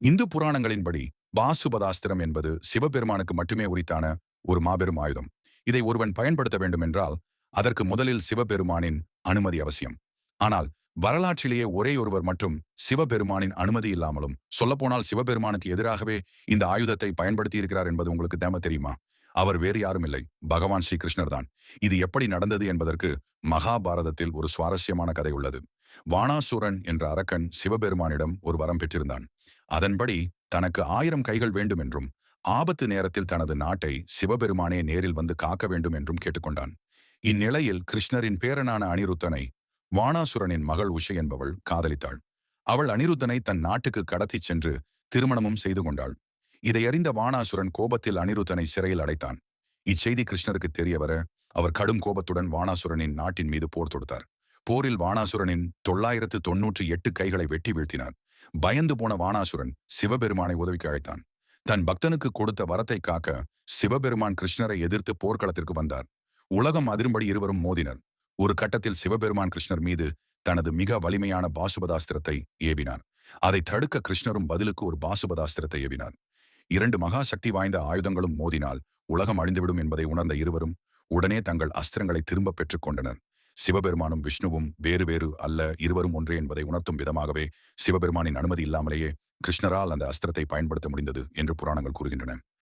இந்து புராணங்களின்படி பாசுபதாஸ்திரம் என்பது சிவபெருமானுக்கு மட்டுமே உரித்தான ஒரு மாபெரும் ஆயுதம். இதை ஒருவன் பயன்படுத்த வேண்டுமென்றால் அதற்கு முதலில் சிவபெருமானின் அனுமதி அவசியம். ஆனால் வரலாற்றிலேயே ஒரே ஒருவர் மற்றும் சிவபெருமானின் அனுமதி இல்லாமலும், சொல்லப்போனால் சிவபெருமானுக்கு எதிராகவே இந்த ஆயுதத்தை பயன்படுத்தி இருக்கிறார் என்பது உங்களுக்கு தெரியுமா? அவர் வேறு யாரும் இல்லை, பகவான் ஸ்ரீ கிருஷ்ணர் தான். இது எப்படி நடந்தது என்பதற்கு மகாபாரதத்தில் ஒரு சுவாரஸ்யமான கதை உள்ளது. வாணாசுரன் என்ற அரக்கன் சிவபெருமானிடம் ஒரு வரம் பெற்றிருந்தான். அதன்படி தனக்கு 1000 கைகள் வேண்டும் என்றும், ஆபத்து நேரத்தில் தனது நாட்டை சிவபெருமானே நேரில் வந்து காக்க வேண்டும் என்றும் கேட்டுக்கொண்டான். இந்நிலையில் கிருஷ்ணரின் பேரனான அனிருத்தனை வாணாசுரனின் மகள் உஷை என்பவள் காதலித்தாள். அவள் அனிருத்தனை தன் நாட்டுக்கு கடத்திச் சென்று திருமணமும் செய்து கொண்டாள். இதை அறிந்த வாணாசுரன் கோபத்தில் அனிருத்தனை சிறையில் அடைத்தான். இச்செய்தி கிருஷ்ணருக்கு தெரியவர அவர் கடும் கோபத்துடன் வாணாசுரனின் நாட்டின் மீது போர் தொடுத்தார். போரில் வாணாசுரனின் 998 கைகளை வெட்டி வீழ்த்தினார். பயந்து போன வாணாசுரன் சிவபெருமானை உதவிக்கு அழைத்தான். தன் பக்தனுக்கு கொடுத்த வரத்தை காக்க சிவபெருமான் கிருஷ்ணரை எதிர்த்து போர்க்களத்திற்கு வந்தார். உலகம் அதிரும்படி இருவரும் மோதினர். ஒரு கட்டத்தில் சிவபெருமான் கிருஷ்ணர் மீது தனது மிக வலிமையான பாசுபதாஸ்திரத்தை ஏவினார். அதை தடுக்க கிருஷ்ணரும் பதிலுக்கு ஒரு பாசுபதாஸ்திரத்தை ஏவினார். 2 மகா சக்தி வாய்ந்த ஆயுதங்களும் மோதினால் உலகம் அழிந்துவிடும் என்பதை உணர்ந்த இருவரும் உடனே தங்கள் அஸ்திரங்களை திரும்ப பெற்றுக் கொண்டனர். சிவபெருமானும் விஷ்ணுவும் வேறு வேறு அல்ல, இருவரும் ஒன்றே என்பதை உணர்த்தும் விதமாகவே சிவபெருமானின் அனுமதி இல்லாமலேயே கிருஷ்ணரால் அந்த அஸ்திரத்தை பயன்படுத்த முடிந்தது என்று புராணங்கள் கூறுகின்றன.